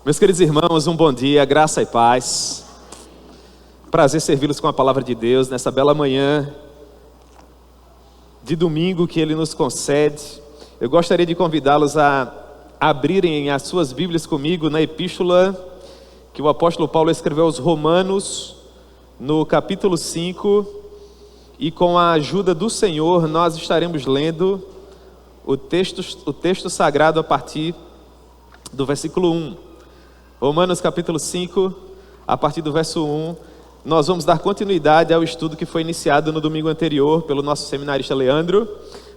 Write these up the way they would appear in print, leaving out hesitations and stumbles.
Meus queridos irmãos, um bom dia, graça e paz. Prazer servi-los com a palavra de Deus nessa bela manhã de domingo que Ele nos concede. Eu gostaria de convidá-los a abrirem as suas Bíblias comigo na epístola que o apóstolo Paulo escreveu aos Romanos, no capítulo 5, e com a ajuda do Senhor nós estaremos lendo o texto sagrado a partir do versículo 1. Romanos capítulo 5, a partir do verso 1, nós vamos dar continuidade ao estudo que foi iniciado no domingo anterior pelo nosso seminarista Leandro.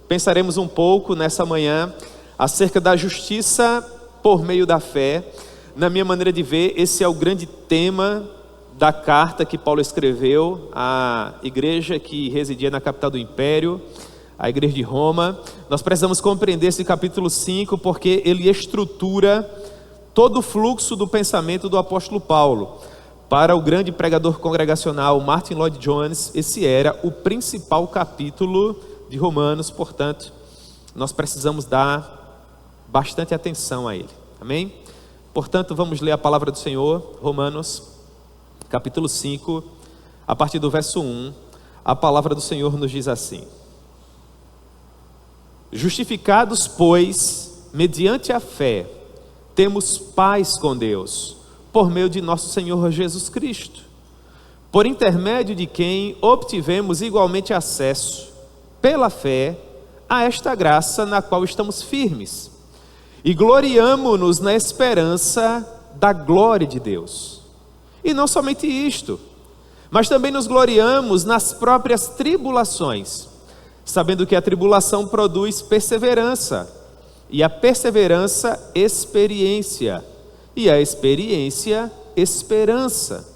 Pensaremos um pouco nessa manhã acerca da justiça por meio da fé. Na minha maneira de ver, esse é o grande tema da carta que Paulo escreveu à igreja que residia na capital do império, a igreja de Roma. Nós precisamos compreender esse capítulo 5 porque ele estrutura todo o fluxo do pensamento do apóstolo Paulo. Para o grande pregador congregacional Martin Lloyd Jones, esse era o principal capítulo de Romanos, portanto, nós precisamos dar bastante atenção a ele. Amém? Portanto, vamos ler a palavra do Senhor, Romanos, capítulo 5, a partir do verso 1. A palavra do Senhor nos diz assim: Justificados, pois, mediante a fé, temos paz com Deus, por meio de nosso Senhor Jesus Cristo, por intermédio de quem obtivemos igualmente acesso, pela fé, a esta graça na qual estamos firmes, e gloriamo-nos na esperança da glória de Deus. E não somente isto, mas também nos gloriamos nas próprias tribulações, sabendo que a tribulação produz perseverança, e a perseverança, experiência, e a experiência, esperança.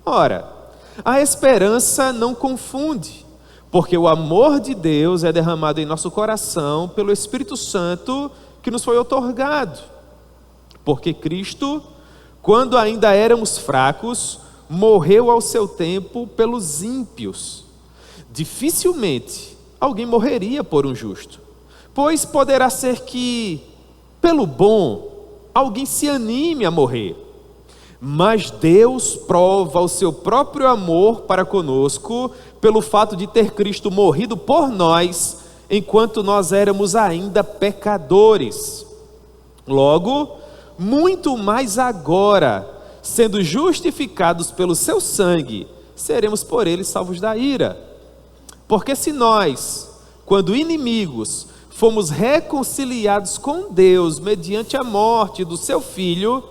Ora, a esperança não confunde, porque o amor de Deus é derramado em nosso coração pelo Espírito Santo que nos foi outorgado. Porque Cristo, quando ainda éramos fracos, morreu ao seu tempo pelos ímpios. Dificilmente alguém morreria por um justo, pois poderá ser que, pelo bom, alguém se anime a morrer. Mas Deus prova o seu próprio amor para conosco, pelo fato de ter Cristo morrido por nós, enquanto nós éramos ainda pecadores. Logo, muito mais agora, sendo justificados pelo seu sangue, seremos por ele salvos da ira. Porque se nós, quando inimigos, fomos reconciliados com Deus mediante a morte do seu Filho,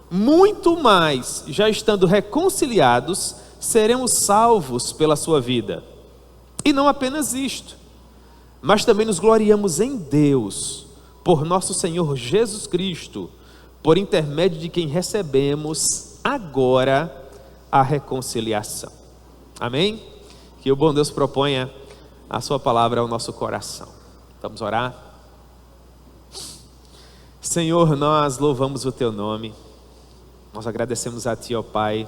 muito mais, já estando reconciliados, seremos salvos pela sua vida. E não apenas isto, mas também nos gloriamos em Deus, por nosso Senhor Jesus Cristo, por intermédio de quem recebemos agora a reconciliação. Amém? Que o bom Deus proponha a sua palavra ao nosso coração. Vamos orar? Senhor, nós louvamos o Teu nome, nós agradecemos a Ti, ó Pai,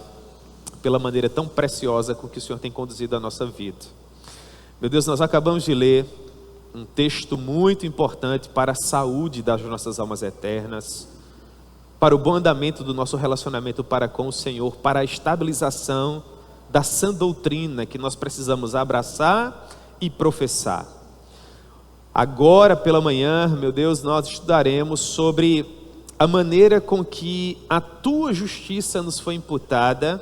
pela maneira tão preciosa com que o Senhor tem conduzido a nossa vida. Meu Deus, nós acabamos de ler um texto muito importante para a saúde das nossas almas eternas, para o bom andamento do nosso relacionamento para com o Senhor, para a estabilização da sã doutrina que nós precisamos abraçar e professar. Agora pela manhã, meu Deus, nós estudaremos sobre a maneira com que a Tua justiça nos foi imputada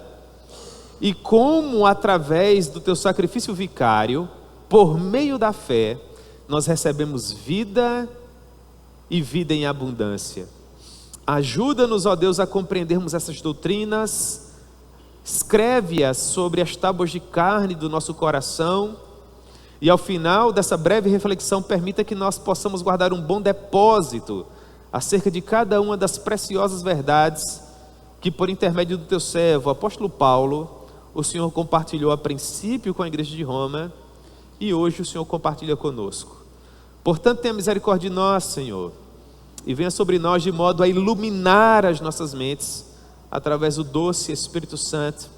e como através do Teu sacrifício vicário, por meio da fé, nós recebemos vida e vida em abundância. Ajuda-nos, ó Deus, a compreendermos essas doutrinas, escreve-as sobre as tábuas de carne do nosso coração. E ao final dessa breve reflexão, permita que nós possamos guardar um bom depósito acerca de cada uma das preciosas verdades que, por intermédio do Teu servo, o apóstolo Paulo, o Senhor compartilhou a princípio com a igreja de Roma e hoje o Senhor compartilha conosco. Portanto, tenha misericórdia de nós, Senhor, e venha sobre nós de modo a iluminar as nossas mentes através do doce Espírito Santo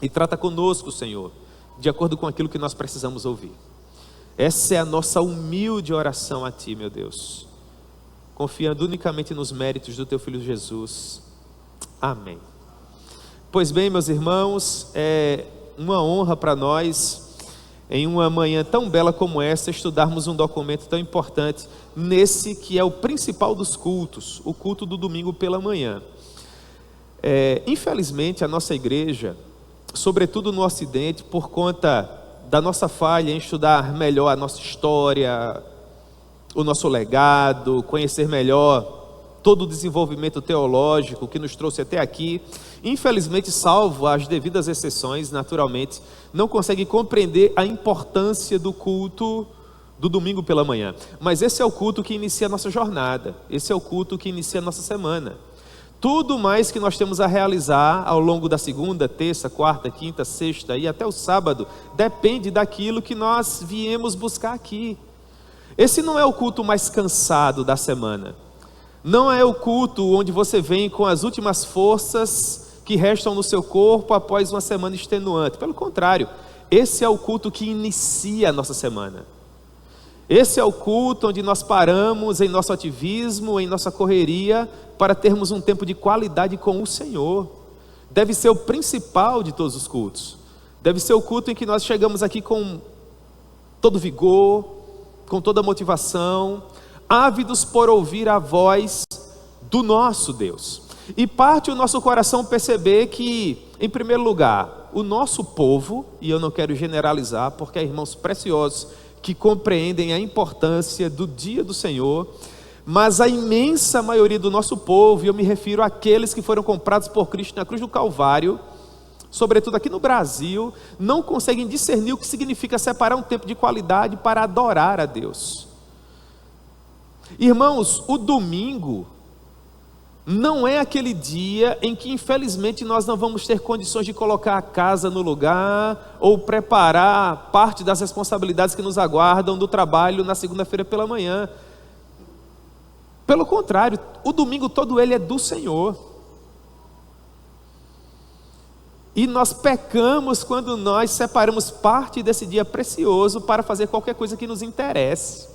e trata conosco, Senhor, de acordo com aquilo que nós precisamos ouvir. Essa é a nossa humilde oração a Ti, meu Deus, confiando unicamente nos méritos do Teu Filho Jesus, Amém. Pois bem, meus irmãos, é uma honra para nós, em uma manhã tão bela como esta, estudarmos um documento tão importante, nesse que é o principal dos cultos, o culto do domingo pela manhã. Infelizmente, a nossa igreja, sobretudo no Ocidente, por conta da nossa falha em estudar melhor a nossa história, o nosso legado, conhecer melhor todo o desenvolvimento teológico que nos trouxe até aqui, infelizmente, salvo as devidas exceções, naturalmente, não consegue compreender a importância do culto do domingo pela manhã. Mas esse é o culto que inicia a nossa jornada, esse é o culto que inicia a nossa semana. Tudo mais que nós temos a realizar ao longo da segunda, terça, quarta, quinta, sexta e até o sábado, depende daquilo que nós viemos buscar aqui. Esse não é o culto mais cansado da semana. Não é o culto onde você vem com as últimas forças que restam no seu corpo após uma semana extenuante. Pelo contrário, esse é o culto que inicia a nossa semana. Esse é o culto onde nós paramos em nosso ativismo, em nossa correria, para termos um tempo de qualidade com o Senhor. Deve ser o principal de todos os cultos. Deve ser o culto em que nós chegamos aqui com todo vigor, com toda motivação, ávidos por ouvir a voz do nosso Deus. E parte o nosso coração perceber que, em primeiro lugar, o nosso povo, e eu não quero generalizar, porque há irmãos preciosos que compreendem a importância do dia do Senhor, mas a imensa maioria do nosso povo, e eu me refiro àqueles que foram comprados por Cristo na cruz do Calvário, sobretudo aqui no Brasil, não conseguem discernir o que significa separar um tempo de qualidade para adorar a Deus. Irmãos, o domingo não é aquele dia em que infelizmente nós não vamos ter condições de colocar a casa no lugar ou preparar parte das responsabilidades que nos aguardam do trabalho na segunda-feira pela manhã. Pelo contrário, o domingo todo ele é do Senhor. E nós pecamos quando nós separamos parte desse dia precioso para fazer qualquer coisa que nos interesse.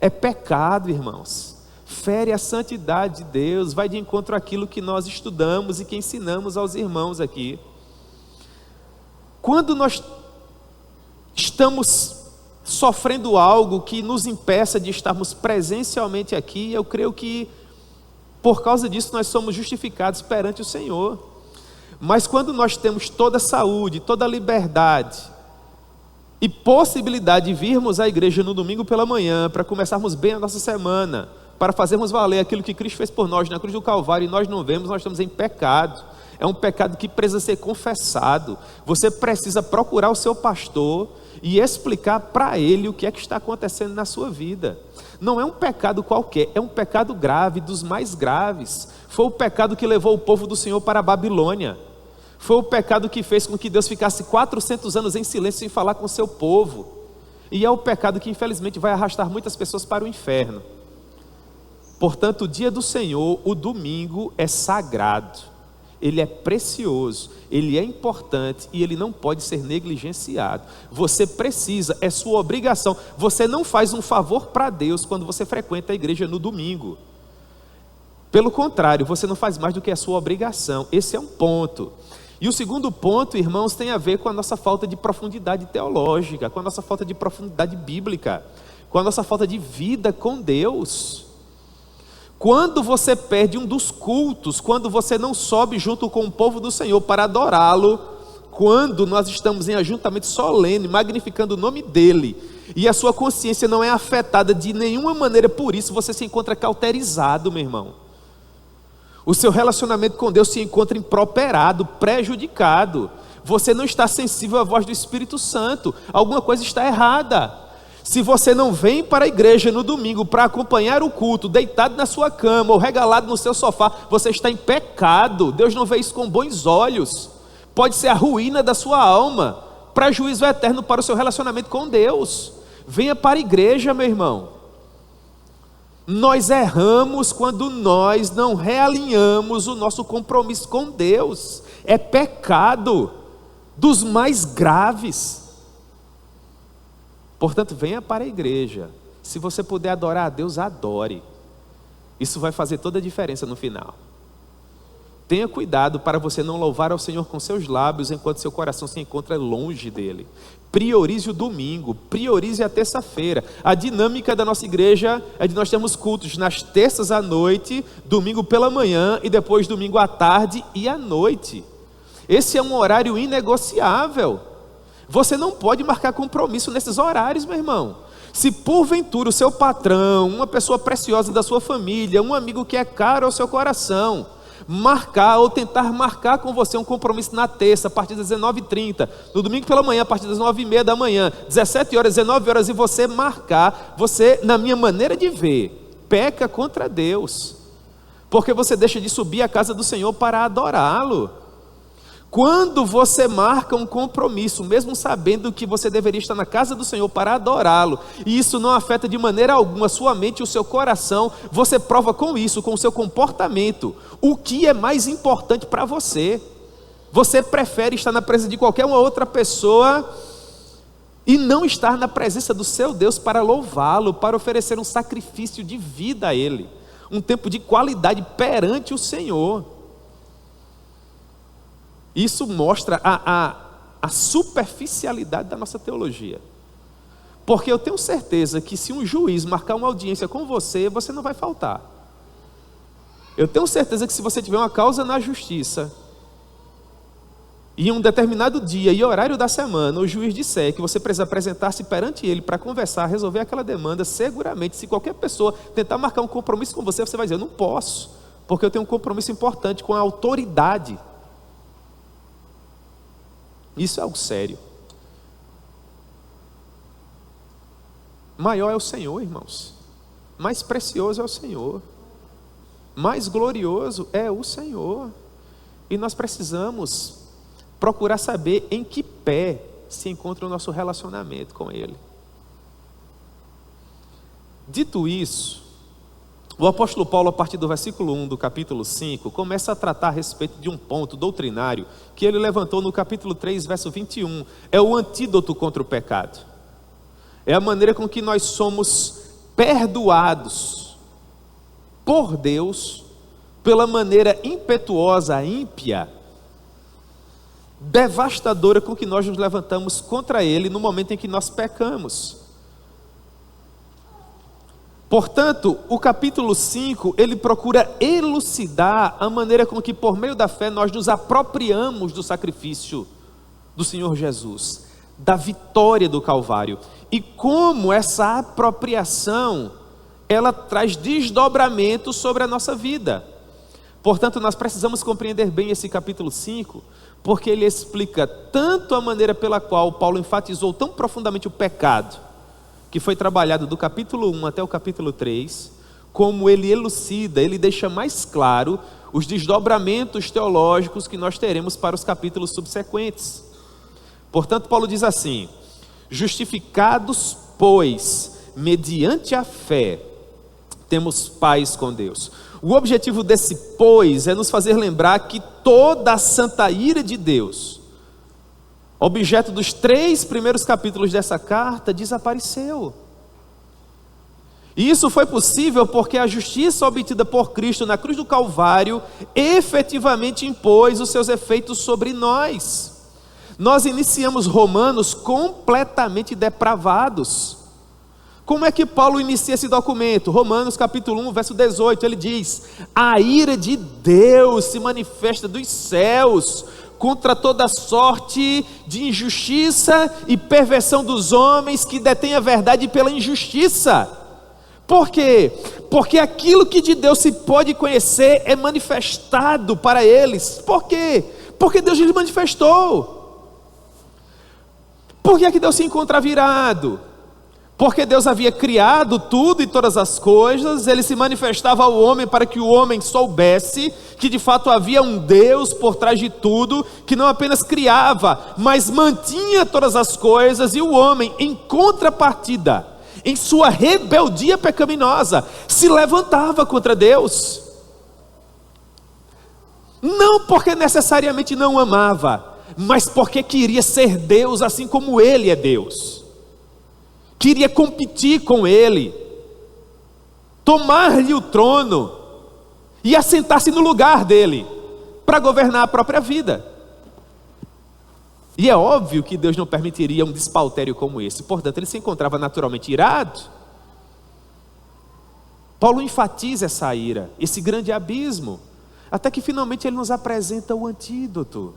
É pecado, irmãos. Fere a santidade de Deus, vai de encontro àquilo que nós estudamos e que ensinamos aos irmãos aqui. Quando nós estamos sofrendo algo que nos impeça de estarmos presencialmente aqui, eu creio que por causa disso nós somos justificados perante o Senhor. Mas quando nós temos toda a saúde, toda a liberdade e possibilidade de virmos à igreja no domingo pela manhã, para começarmos bem a nossa semana, para fazermos valer aquilo que Cristo fez por nós na cruz do Calvário, e nós não vemos, nós estamos em pecado. É um pecado que precisa ser confessado. Você precisa procurar o seu pastor e explicar para ele o que é que está acontecendo na sua vida. Não é um pecado qualquer, é um pecado grave, dos mais graves. Foi o pecado que levou o povo do Senhor para a Babilônia. Foi o pecado que fez com que Deus ficasse 400 anos em silêncio sem falar com o seu povo. E é o pecado que infelizmente vai arrastar muitas pessoas para o inferno. Portanto, o dia do Senhor, o domingo, é sagrado. Ele é precioso, ele é importante e ele não pode ser negligenciado. Você precisa, é sua obrigação. Você não faz um favor para Deus quando você frequenta a igreja no domingo. Pelo contrário, você não faz mais do que a sua obrigação. Esse é um ponto. E o segundo ponto, irmãos, tem a ver com a nossa falta de profundidade teológica, com a nossa falta de profundidade bíblica, com a nossa falta de vida com Deus. Quando você perde um dos cultos, quando você não sobe junto com o povo do Senhor para adorá-lo, quando nós estamos em ajuntamento solene, magnificando o nome dEle, e a sua consciência não é afetada de nenhuma maneira por isso, você se encontra cauterizado, meu irmão. O seu relacionamento com Deus se encontra improperado, prejudicado. Você não está sensível à voz do Espírito Santo. Alguma coisa está errada. Se você não vem para a igreja no domingo para acompanhar o culto, deitado na sua cama ou regalado no seu sofá, você está em pecado. Deus não vê isso com bons olhos. Pode ser a ruína da sua alma, prejuízo eterno para o seu relacionamento com Deus. Venha para a igreja, meu irmão. Nós erramos quando nós não realinhamos o nosso compromisso com Deus. É pecado dos mais graves. Portanto, venha para a igreja. Se você puder adorar a Deus, adore. Isso vai fazer toda a diferença no final. Tenha cuidado para você não louvar ao Senhor com seus lábios enquanto seu coração se encontra longe dele. Priorize o domingo, priorize a terça-feira. A dinâmica da nossa igreja é de nós termos cultos nas terças à noite, domingo pela manhã e depois domingo à tarde e à noite. Esse é um horário inegociável. Você não pode marcar compromisso nesses horários, meu irmão. Se porventura o seu patrão, uma pessoa preciosa da sua família, um amigo que é caro ao seu coração, marcar ou tentar marcar com você um compromisso na terça, a partir das 19h30, no domingo pela manhã, a partir das 9h30 da manhã, 17 horas, 19 horas, e você marcar, você, na minha maneira de ver, peca contra Deus, porque você deixa de subir à casa do Senhor para adorá-lo. Quando você marca um compromisso, mesmo sabendo que você deveria estar na casa do Senhor para adorá-lo, e isso não afeta de maneira alguma a sua mente e o seu coração, você prova com isso, com o seu comportamento, o que é mais importante para você. Você prefere estar na presença de qualquer uma outra pessoa e não estar na presença do seu Deus para louvá-lo, para oferecer um sacrifício de vida a Ele, um tempo de qualidade perante o Senhor. Isso mostra a superficialidade da nossa teologia. Porque eu tenho certeza que se um juiz marcar uma audiência com você, você não vai faltar. Eu tenho certeza que se você tiver uma causa na justiça, e em um determinado dia e horário da semana, o juiz disser que você precisa apresentar-se perante ele para conversar, resolver aquela demanda, seguramente, se qualquer pessoa tentar marcar um compromisso com você, você vai dizer, eu não posso, porque eu tenho um compromisso importante com a autoridade. Isso é algo sério. Maior é o Senhor, irmãos. Mais precioso é o Senhor. Mais glorioso é o Senhor. E nós precisamos procurar saber em que pé se encontra o nosso relacionamento com Ele. Dito isso, o apóstolo Paulo, a partir do versículo 1 do capítulo 5, começa a tratar a respeito de um ponto doutrinário que ele levantou no capítulo 3, verso 21. É o antídoto contra o pecado. É a maneira com que nós somos perdoados por Deus pela maneira impetuosa, ímpia, devastadora com que nós nos levantamos contra Ele no momento em que nós pecamos. Portanto, o capítulo 5, ele procura elucidar a maneira com que por meio da fé nós nos apropriamos do sacrifício do Senhor Jesus, da vitória do Calvário, e como essa apropriação, ela traz desdobramento sobre a nossa vida. Portanto, nós precisamos compreender bem esse capítulo 5, porque ele explica tanto a maneira pela qual Paulo enfatizou tão profundamente o pecado, que foi trabalhado do capítulo 1 até o capítulo 3, como ele elucida, ele deixa mais claro os desdobramentos teológicos que nós teremos para os capítulos subsequentes. Portanto, Paulo diz assim: justificados, pois, mediante a fé, temos paz com Deus. O objetivo desse pois é nos fazer lembrar que toda a santa ira de Deus, objeto dos 3 primeiros capítulos dessa carta, desapareceu. E isso foi possível porque a justiça obtida por Cristo na cruz do Calvário efetivamente impôs os seus efeitos sobre nós. Nós iniciamos Romanos completamente depravados. Como é que Paulo inicia esse documento? Romanos capítulo 1, verso 18, ele diz: a ira de Deus se manifesta dos céus contra toda sorte de injustiça e perversão dos homens que detêm a verdade pela injustiça. Por quê? Porque aquilo que de Deus se pode conhecer é manifestado para eles. Por quê? Porque Deus lhes manifestou. Por que é que Deus se encontra virado? Porque Deus havia criado tudo e todas as coisas, Ele se manifestava ao homem para que o homem soubesse que de fato havia um Deus por trás de tudo, que não apenas criava, mas mantinha todas as coisas, e o homem, em contrapartida, em sua rebeldia pecaminosa, se levantava contra Deus. Não porque necessariamente não amava, mas porque queria ser Deus assim como Ele é Deus. Queria competir com Ele, tomar-lhe o trono e assentar-se no lugar dele. para governar a própria vida. E é óbvio que Deus não permitiria um despautério como esse, portanto ele se encontrava naturalmente irado. Paulo enfatiza essa ira, esse grande abismo, até que finalmente ele nos apresenta o antídoto.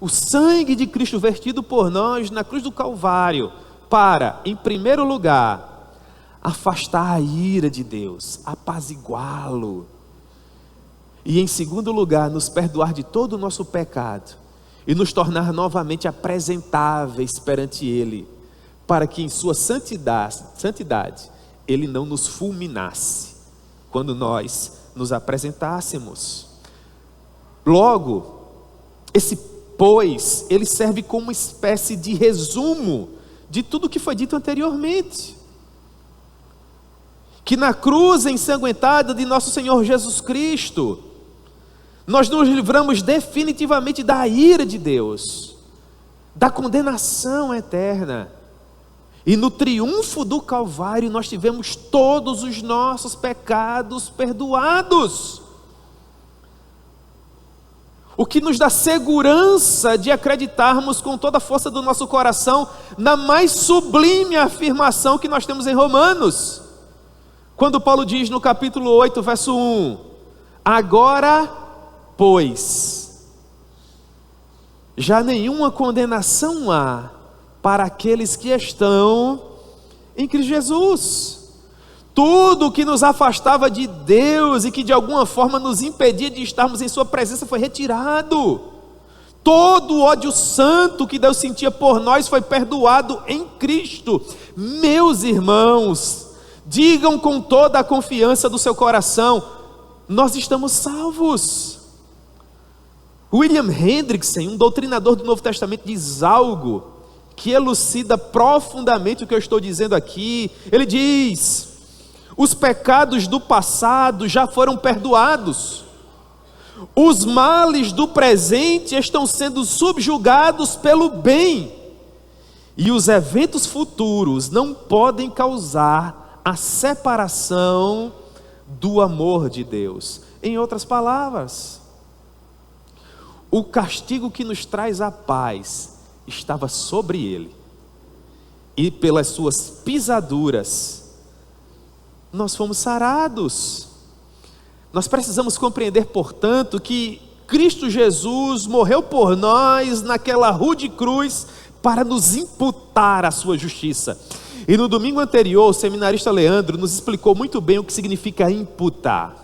O sangue de Cristo vertido por nós na cruz do Calvário, para, em primeiro lugar, afastar a ira de Deus, apaziguá-lo. E em segundo lugar, nos perdoar de todo o nosso pecado e nos tornar novamente apresentáveis perante Ele, para que em sua santidade Ele não nos fulminasse quando nós nos apresentássemos. Logo, esse pois, ele serve como uma espécie de resumo de tudo que foi dito anteriormente. Que na cruz ensanguentada de nosso Senhor Jesus Cristo, nós nos livramos definitivamente da ira de Deus, da condenação eterna. E no triunfo do Calvário nós tivemos todos os nossos pecados perdoados. O que nos dá segurança de acreditarmos com toda a força do nosso coração na mais sublime afirmação que nós temos em Romanos. Quando Paulo diz no capítulo 8, verso 1: agora, pois, já nenhuma condenação há para aqueles que estão em Cristo Jesus. Tudo que nos afastava de Deus e que de alguma forma nos impedia de estarmos em sua presença foi retirado. Todo o ódio santo que Deus sentia por nós foi perdoado em Cristo. Meus irmãos, digam com toda a confiança do seu coração: nós estamos salvos. William Hendrickson, um doutrinador do Novo Testamento, diz algo que elucida profundamente o que eu estou dizendo aqui. Ele diz: os pecados do passado já foram perdoados, os males do presente estão sendo subjugados pelo bem, e os eventos futuros não podem causar a separação do amor de Deus. Em outras palavras, o castigo que nos traz a paz estava sobre ele, e pelas suas pisaduras nós fomos sarados. Nós precisamos compreender, portanto, que Cristo Jesus morreu por nós naquela rude cruz para nos imputar a sua justiça. E no domingo anterior, o seminarista Leandro nos explicou muito bem o que significa imputar.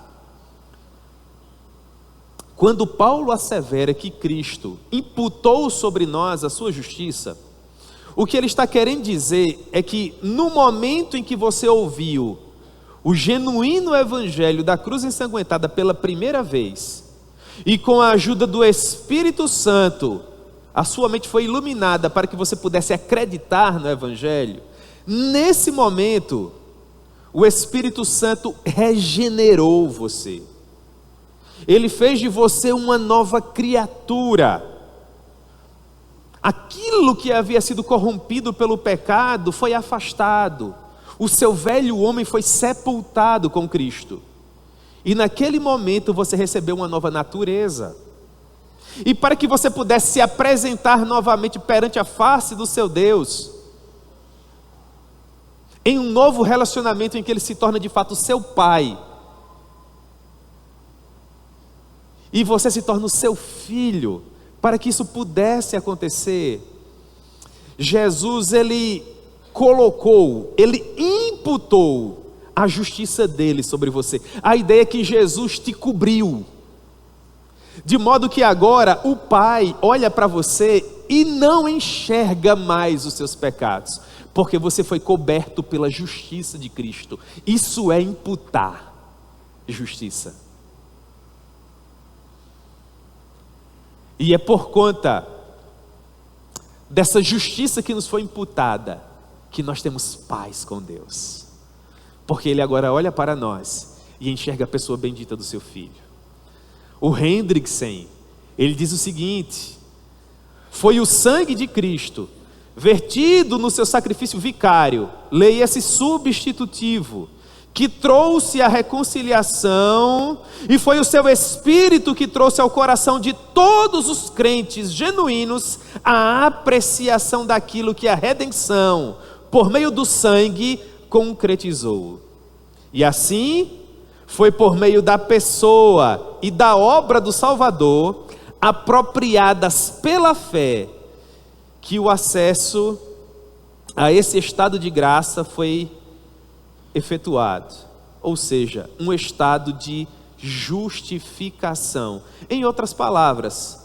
Quando Paulo assevera que Cristo imputou sobre nós a sua justiça, o que ele está querendo dizer é que no momento em que você ouviu o genuíno evangelho da cruz ensanguentada pela primeira vez, e com a ajuda do Espírito Santo, a sua mente foi iluminada para que você pudesse acreditar no evangelho, nesse momento, o Espírito Santo regenerou você. Ele fez de você uma nova criatura. Aquilo que havia sido corrompido pelo pecado foi afastado. O seu velho homem foi sepultado com Cristo. E naquele momento você recebeu uma nova natureza. E para que você pudesse se apresentar novamente perante a face do seu Deus, em um novo relacionamento em que Ele se torna de fato seu Pai, e você se torna o seu filho, para que isso pudesse acontecer, Jesus, Ele colocou, Ele imputou a justiça dele sobre você. A ideia é que Jesus te cobriu, de modo que agora o Pai olha para você e não enxerga mais os seus pecados, porque você foi coberto pela justiça de Cristo. Isso é imputar justiça. E é por conta dessa justiça que nos foi imputada que nós temos paz com Deus, porque Ele agora olha para nós e enxerga a pessoa bendita do seu Filho. O Hendrickson, ele diz o seguinte: foi o sangue de Cristo vertido no seu sacrifício vicário, leia-se substitutivo, que trouxe a reconciliação, e foi o seu Espírito que trouxe ao coração de todos os crentes genuínos a apreciação daquilo que a redenção, por meio do sangue, concretizou. E assim, foi por meio da pessoa e da obra do Salvador, apropriadas pela fé, que o acesso a esse estado de graça foi efetuado, ou seja, um estado de justificação. Em outras palavras,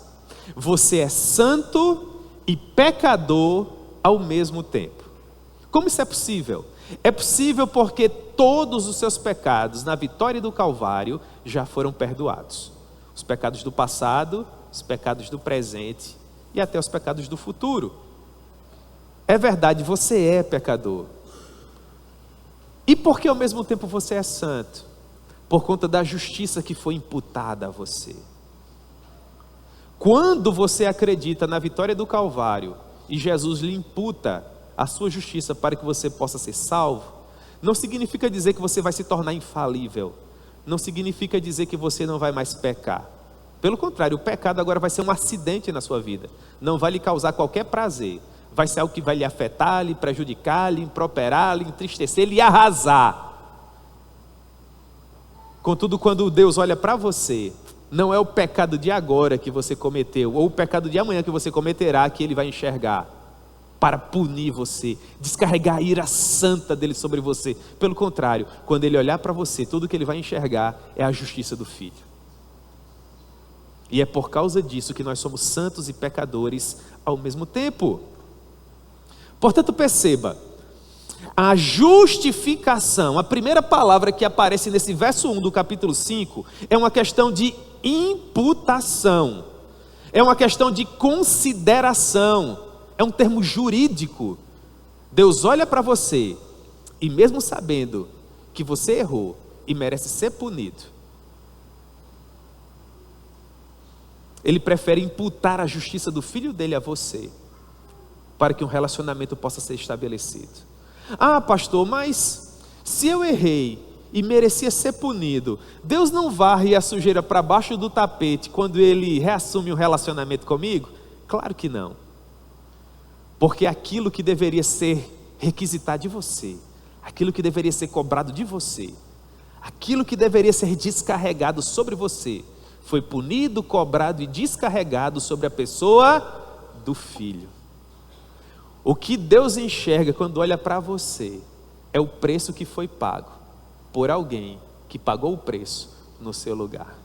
você é santo e pecador ao mesmo tempo. Como isso é possível? É possível porque todos os seus pecados na vitória do Calvário já foram perdoados. Os pecados do passado, os pecados do presente e até os pecados do futuro. É verdade, você é pecador. E por que ao mesmo tempo você é santo? Por conta da justiça que foi imputada a você. Quando você acredita na vitória do Calvário e Jesus lhe imputa a sua justiça para que você possa ser salvo, não significa dizer que você vai se tornar infalível. Não significa dizer que você não vai mais pecar. Pelo contrário, o pecado agora vai ser um acidente na sua vida. Não vai lhe causar qualquer prazer. Vai ser algo que vai lhe afetar, lhe prejudicar, lhe improperar, lhe entristecer, lhe arrasar. Contudo, quando Deus olha para você, não é o pecado de agora que você cometeu, ou o pecado de amanhã que você cometerá, que Ele vai enxergar, para punir você, descarregar a ira santa dele sobre você. Pelo contrário, quando Ele olhar para você, tudo que Ele vai enxergar é a justiça do Filho. E é por causa disso que nós somos santos e pecadores ao mesmo tempo. Portanto, perceba, a justificação, a primeira palavra que aparece nesse verso 1 do capítulo 5, é uma questão de imputação, é uma questão de consideração, é um termo jurídico. Deus olha para você, e mesmo sabendo que você errou e merece ser punido, Ele prefere imputar a justiça do Filho dele a você, para que um relacionamento possa ser estabelecido. Ah, pastor, mas se eu errei e merecia ser punido, Deus não varre a sujeira para baixo do tapete quando Ele reassume um relacionamento comigo? Claro que não. Porque aquilo que deveria ser requisitado de você, aquilo que deveria ser cobrado de você, aquilo que deveria ser descarregado sobre você, foi punido, cobrado e descarregado sobre a pessoa do Filho. O que Deus enxerga quando olha para você é o preço que foi pago por alguém que pagou o preço no seu lugar.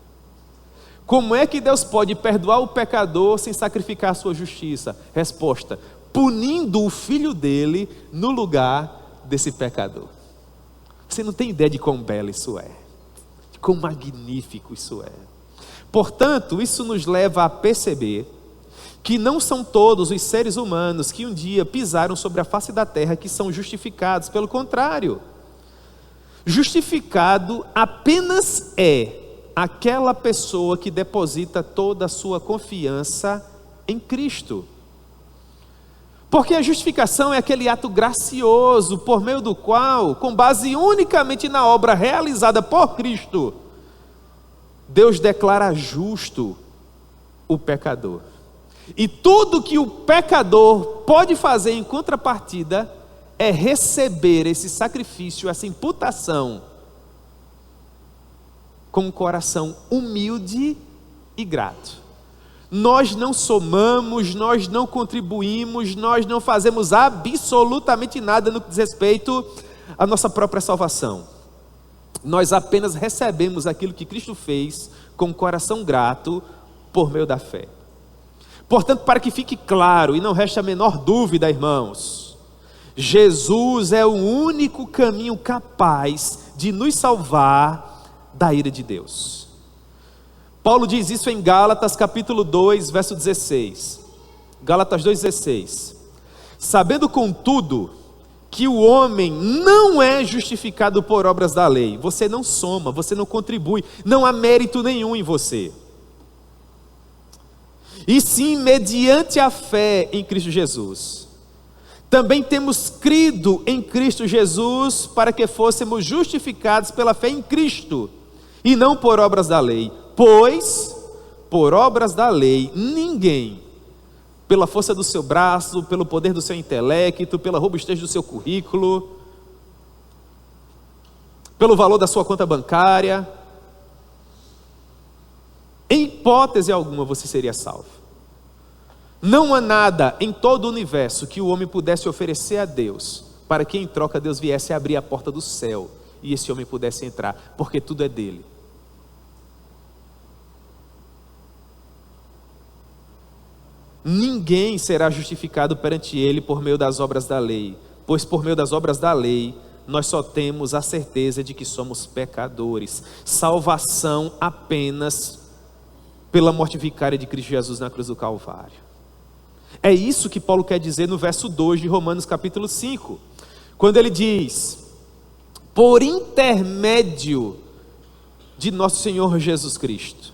Como é que Deus pode perdoar o pecador sem sacrificar a sua justiça? Resposta: punindo o Filho dele no lugar desse pecador. Você não tem ideia de quão belo isso é, de quão magnífico isso é. Portanto, isso nos leva a perceber que não são todos os seres humanos que um dia pisaram sobre a face da terra que são justificados. Pelo contrário, justificado apenas é aquela pessoa que deposita toda a sua confiança em Cristo. Porque a justificação é aquele ato gracioso por meio do qual, com base unicamente na obra realizada por Cristo, Deus declara justo o pecador. E tudo que o pecador pode fazer em contrapartida é receber esse sacrifício, essa imputação, com um coração humilde e grato. Nós não somamos, nós não contribuímos, nós não fazemos absolutamente nada no que diz respeito à nossa própria salvação. Nós apenas recebemos aquilo que Cristo fez com um coração grato por meio da fé. Portanto, para que fique claro e não reste a menor dúvida, irmãos, Jesus é o único caminho capaz de nos salvar da ira de Deus. Paulo diz isso em Gálatas capítulo 2, verso 16. Gálatas 2,16. Sabendo contudo que o homem não é justificado por obras da lei. Você não soma, você não contribui, não há mérito nenhum em você. E sim mediante a fé em Cristo Jesus. Também temos crido em Cristo Jesus para que fôssemos justificados pela fé em Cristo, e não por obras da lei. Pois, por obras da lei, ninguém, pela força do seu braço, pelo poder do seu intelecto, pela robustez do seu currículo, pelo valor da sua conta bancária, em hipótese alguma você seria salvo. Não há nada em todo o universo que o homem pudesse oferecer a Deus, para que em troca Deus viesse abrir a porta do céu, e esse homem pudesse entrar, porque tudo é dele. Ninguém será justificado perante ele por meio das obras da lei, pois por meio das obras da lei, nós só temos a certeza de que somos pecadores. Salvação apenas pela morte vicária de Cristo Jesus na cruz do Calvário. É isso que Paulo quer dizer no verso 2 de Romanos capítulo 5, quando ele diz: por intermédio de nosso Senhor Jesus Cristo,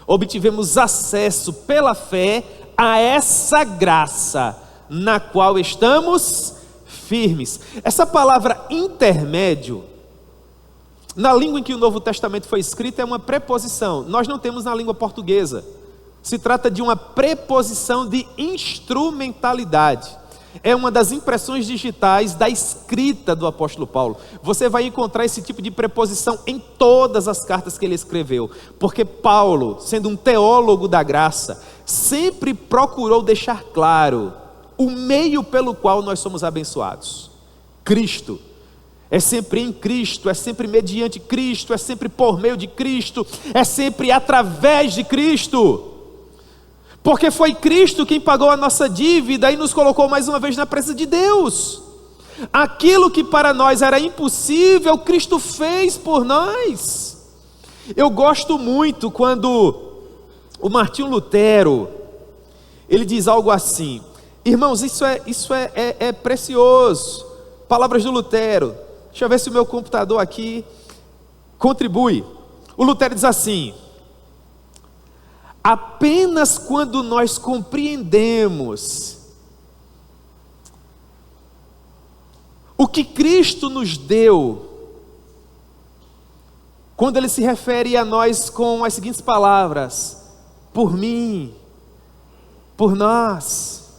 obtivemos acesso pela fé a essa graça, na qual estamos firmes. Essa palavra intermédio, na língua em que o Novo Testamento foi escrito, é uma preposição. Nós não temos na língua portuguesa. Se trata de uma preposição de instrumentalidade. É uma das impressões digitais da escrita do apóstolo Paulo. Você vai encontrar esse tipo de preposição em todas as cartas que ele escreveu, porque Paulo, sendo um teólogo da graça, sempre procurou deixar claro o meio pelo qual nós somos abençoados: Cristo. É sempre em Cristo, é sempre mediante Cristo, é sempre por meio de Cristo, é sempre através de Cristo. Porque foi Cristo quem pagou a nossa dívida e nos colocou mais uma vez na presença de Deus. Aquilo que para nós era impossível, Cristo fez por nós. Eu gosto muito quando o Martinho Lutero, ele diz algo assim: irmãos, isso é precioso. Palavras do Lutero. Deixa eu ver se o meu computador aqui contribui. O Lutero diz assim: apenas quando nós compreendemos o que Cristo nos deu, quando ele se refere a nós com as seguintes palavras: por mim, por nós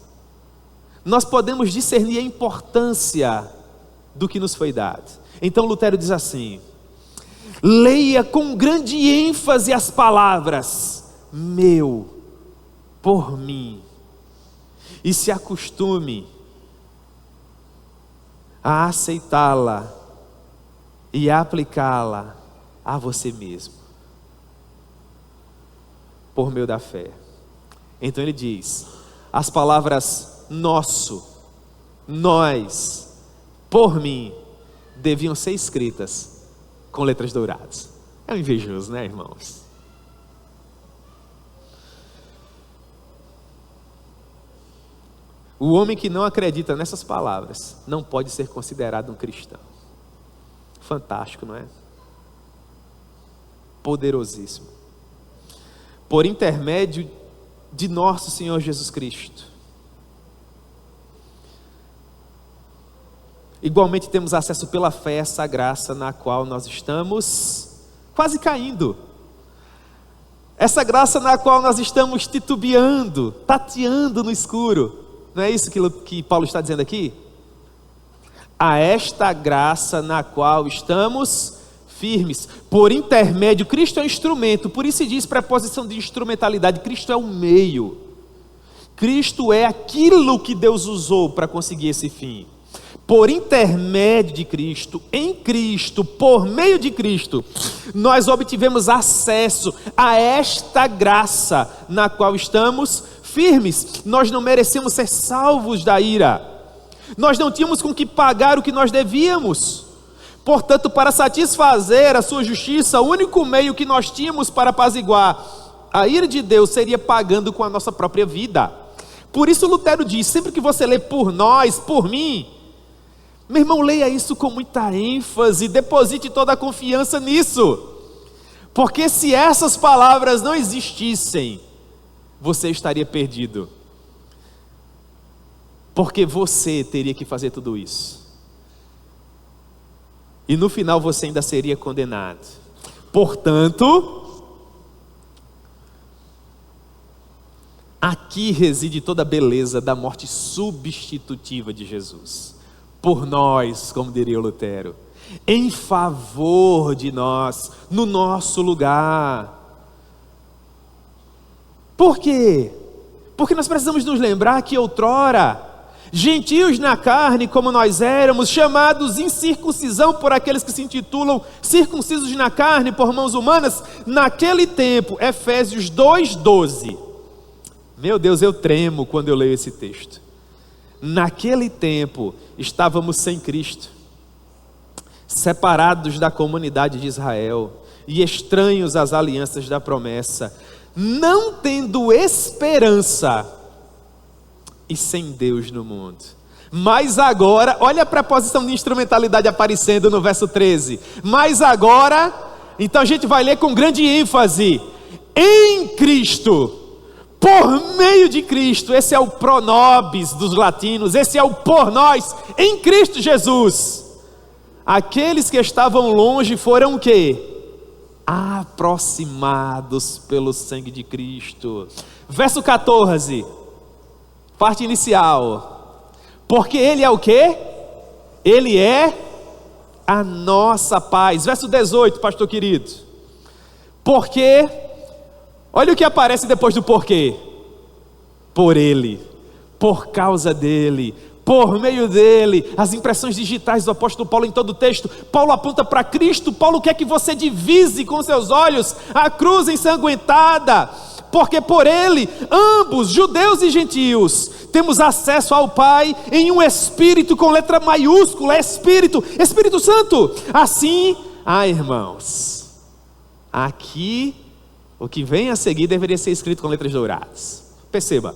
podemos discernir a importância do que nos foi dado. Então Lutero diz assim: leia com grande ênfase as palavras meu, por mim, e se acostume a aceitá-la e aplicá-la a você mesmo, por meio da fé. Então ele diz: as palavras nosso, nós, por mim, deviam ser escritas com letras douradas. É um invejoso, né, irmãos? O homem que não acredita nessas palavras não pode ser considerado um cristão. Fantástico, não é? Poderosíssimo. Por intermédio de nosso Senhor Jesus Cristo, igualmente temos acesso pela fé a essa graça na qual nós estamos quase caindo. Essa graça na qual nós estamos titubeando, tateando no escuro. Não é isso que Paulo está dizendo aqui? A esta graça na qual estamos firmes. Por intermédio, Cristo é um instrumento. Por isso se diz preposição de instrumentalidade. Cristo é o meio. Cristo é aquilo que Deus usou para conseguir esse fim. Por intermédio de Cristo, em Cristo, por meio de Cristo, nós obtivemos acesso a esta graça na qual estamos firmes. Nós não merecemos ser salvos da ira. Nós não tínhamos com que pagar o que nós devíamos. Portanto, para satisfazer a sua justiça, o único meio que nós tínhamos para apaziguar a ira de Deus seria pagando com a nossa própria vida. Por isso Lutero diz: sempre que você lê por nós, por mim, meu irmão, leia isso com muita ênfase, deposite toda a confiança nisso, porque se essas palavras não existissem, você estaria perdido. porque você teria que fazer tudo isso. E no final você ainda seria condenado. Portanto, aqui reside toda a beleza da morte substitutiva de Jesus. Por nós, como diria o Lutero, em favor de nós, no nosso lugar. Por quê? Porque nós precisamos nos lembrar que outrora, gentios na carne como nós éramos, chamados incircuncisão por aqueles que se intitulam circuncisos na carne por mãos humanas, naquele tempo, Efésios 2:12. Meu Deus, eu tremo quando eu leio esse texto. Naquele tempo, estávamos sem Cristo, separados da comunidade de Israel e estranhos às alianças da promessa, não tendo esperança e sem Deus no mundo. Mas agora, olha a preposição de instrumentalidade aparecendo no verso 13. Mas agora, então a gente vai ler com grande ênfase: em Cristo, por meio de Cristo. Esse é o pro nobis dos latinos, esse é o por nós, em Cristo Jesus. Aqueles que estavam longe foram o quê? Aproximados pelo sangue de Cristo. Verso 14, parte inicial. Porque Ele é o quê? Ele é a nossa paz. Verso 18, pastor querido. Porque, olha o que aparece depois do porquê. Por Ele, por causa dEle, por meio dEle. As impressões digitais do apóstolo Paulo em todo o texto. Paulo aponta para Cristo. Paulo quer que você divise com seus olhos a cruz ensanguentada. Porque por Ele, ambos, judeus e gentios, temos acesso ao Pai em um Espírito com letra maiúscula, Espírito Santo. Assim, irmãos, aqui, o que vem a seguir deveria ser escrito com letras douradas. Perceba: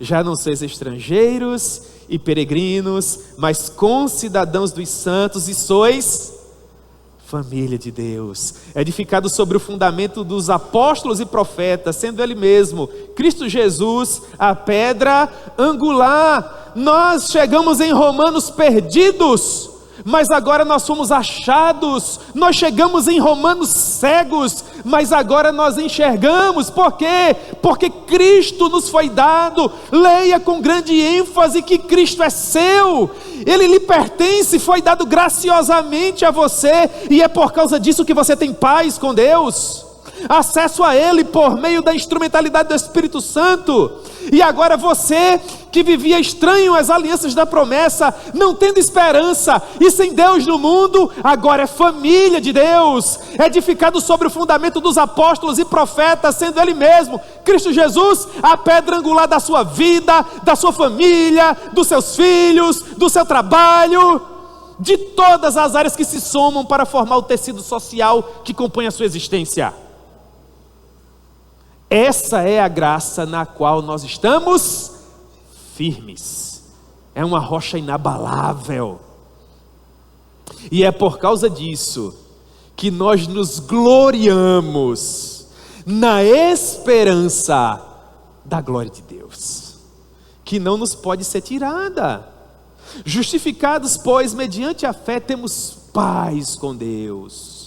já não sois estrangeiros e peregrinos, mas concidadãos dos santos, e sois família de Deus, edificado sobre o fundamento dos apóstolos e profetas, sendo Ele mesmo, Cristo Jesus, a pedra angular. Nós chegamos em Romanos perdidos, mas agora nós fomos achados. Nós chegamos em Romanos cegos, mas agora nós enxergamos. Por quê? Porque Cristo nos foi dado. Leia com grande ênfase que Cristo é seu, Ele lhe pertence, foi dado graciosamente a você, e é por causa disso que você tem paz com Deus, acesso a Ele por meio da instrumentalidade do Espírito Santo. E agora você que vivia estranho às alianças da promessa, não tendo esperança e sem Deus no mundo, agora é família de Deus, edificado sobre o fundamento dos apóstolos e profetas, sendo Ele mesmo, Cristo Jesus, a pedra angular da sua vida, da sua família, dos seus filhos, do seu trabalho, de todas as áreas que se somam para formar o tecido social que compõe a sua existência. Essa é a graça na qual nós estamos firmes. É uma rocha inabalável. E é por causa disso que nós nos gloriamos na esperança da glória de Deus, que não nos pode ser tirada. Justificados, pois, mediante a fé, temos paz com Deus.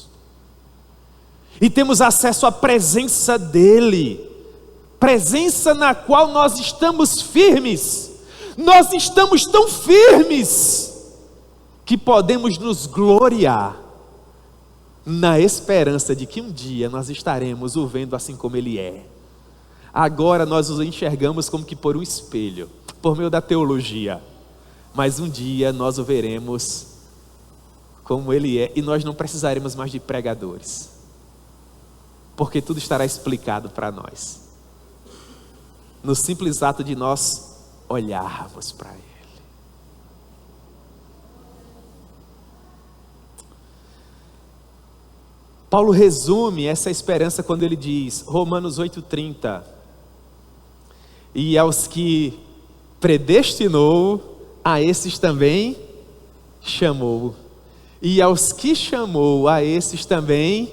E temos acesso à presença dEle, presença na qual nós estamos firmes. Nós estamos tão firmes que podemos nos gloriar na esperança de que um dia nós estaremos o vendo assim como Ele é. Agora nós o enxergamos como que por um espelho, por meio da teologia, mas um dia nós o veremos como Ele é, e nós não precisaremos mais de pregadores, porque tudo estará explicado para nós, no simples ato de nós olharmos para Ele. Paulo resume essa esperança quando ele diz, Romanos 8,30, e aos que predestinou, a esses também chamou, e aos que chamou, a esses também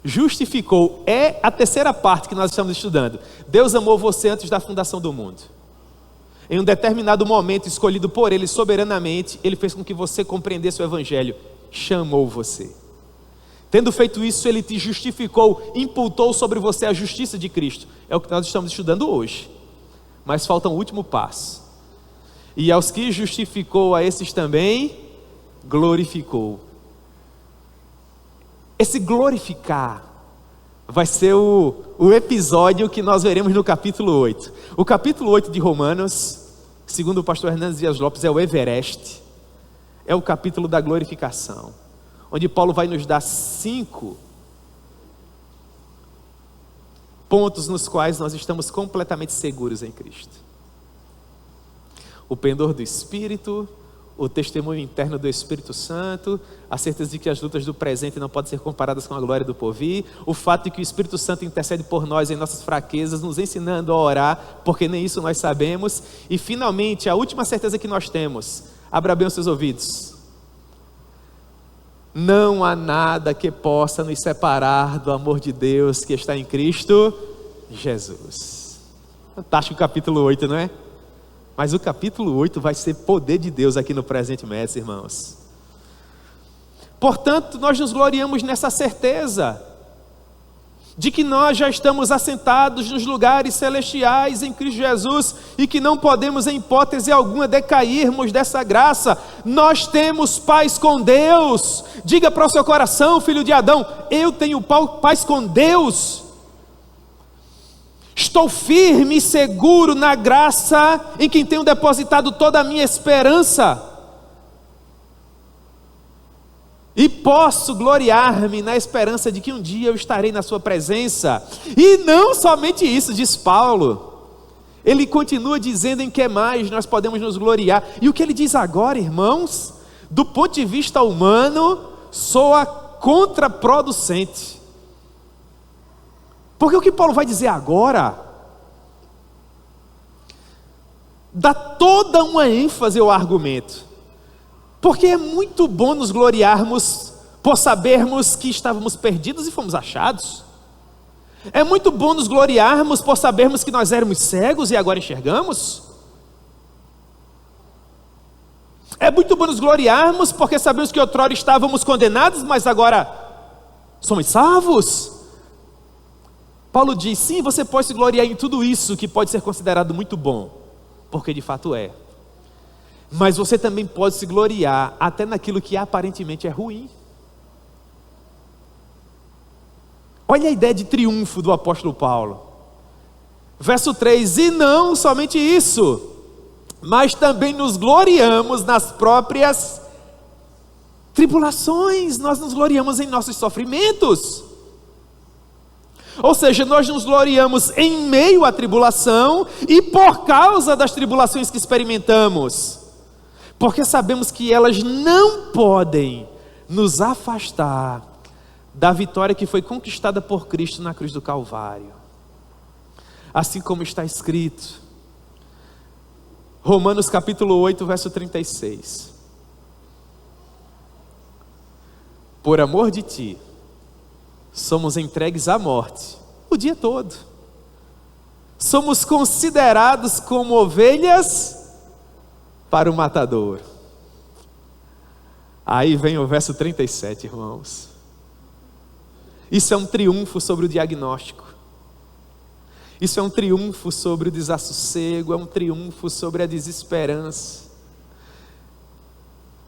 justificou. É a terceira parte que nós estamos estudando. Deus amou você antes da fundação do mundo. em um determinado momento escolhido por Ele soberanamente, Ele fez com que você compreendesse o Evangelho, chamou você. Tendo feito isso, Ele te justificou, imputou sobre você a justiça de Cristo. É o que nós estamos estudando hoje. Mas falta um último passo. E aos que justificou, a esses também glorificou. Esse glorificar vai ser o episódio que nós veremos no capítulo 8. O capítulo 8 de Romanos, segundo o pastor Hernandes Dias Lopes, é o Everest. É o capítulo da glorificação, onde Paulo vai nos dar 5 pontos nos quais nós estamos completamente seguros em Cristo: o pendor do Espírito, o testemunho interno do Espírito Santo, a certeza de que as lutas do presente não podem ser comparadas com a glória do porvir, o fato de que o Espírito Santo intercede por nós em nossas fraquezas, nos ensinando a orar, porque nem isso nós sabemos. E finalmente, a última certeza que nós temos, abra bem os seus ouvidos: não há nada que possa nos separar do amor de Deus que está em Cristo Jesus. Fantástico o capítulo 8, não é? Mas o capítulo 8 vai ser poder de Deus aqui no presente mestre, irmãos. Portanto, nós nos gloriamos nessa certeza de que nós já estamos assentados nos lugares celestiais em Cristo Jesus e que não podemos em hipótese alguma decairmos dessa graça. Nós temos paz com Deus. Diga para o seu coração, filho de Adão: eu tenho paz com Deus. Estou firme e seguro na graça em quem tenho depositado toda a minha esperança. E posso gloriar-me na esperança de que um dia eu estarei na sua presença. E não somente isso, diz Paulo. Ele continua dizendo em que mais nós podemos nos gloriar. E o que ele diz agora, irmãos, do ponto de vista humano, soa contraproducente. Porque o que Paulo vai dizer agora dá toda uma ênfase ao argumento. Porque é muito bom nos gloriarmos por sabermos que estávamos perdidos e fomos achados. É muito bom nos gloriarmos por sabermos que nós éramos cegos e agora enxergamos. É muito bom nos gloriarmos porque sabemos que outrora estávamos condenados, mas agora somos salvos. Paulo diz: sim, você pode se gloriar em tudo isso que pode ser considerado muito bom, porque de fato é. Mas você também pode se gloriar até naquilo que aparentemente é ruim. Olha a ideia de triunfo do apóstolo Paulo. Verso 3: e não somente isso, mas também nos gloriamos nas próprias tribulações. Nós nos gloriamos em nossos sofrimentos. Ou seja, nós nos gloriamos em meio à tribulação e por causa das tribulações que experimentamos, porque sabemos que elas não podem nos afastar da vitória que foi conquistada por Cristo na cruz do Calvário. Assim como está escrito, Romanos capítulo 8, verso 36. Por amor de ti, somos entregues à morte o dia todo. Somos considerados como ovelhas para o matador. Aí vem o verso 37, irmãos. Isso é um triunfo sobre o diagnóstico. Isso é um triunfo sobre o desassossego, é um triunfo sobre a desesperança.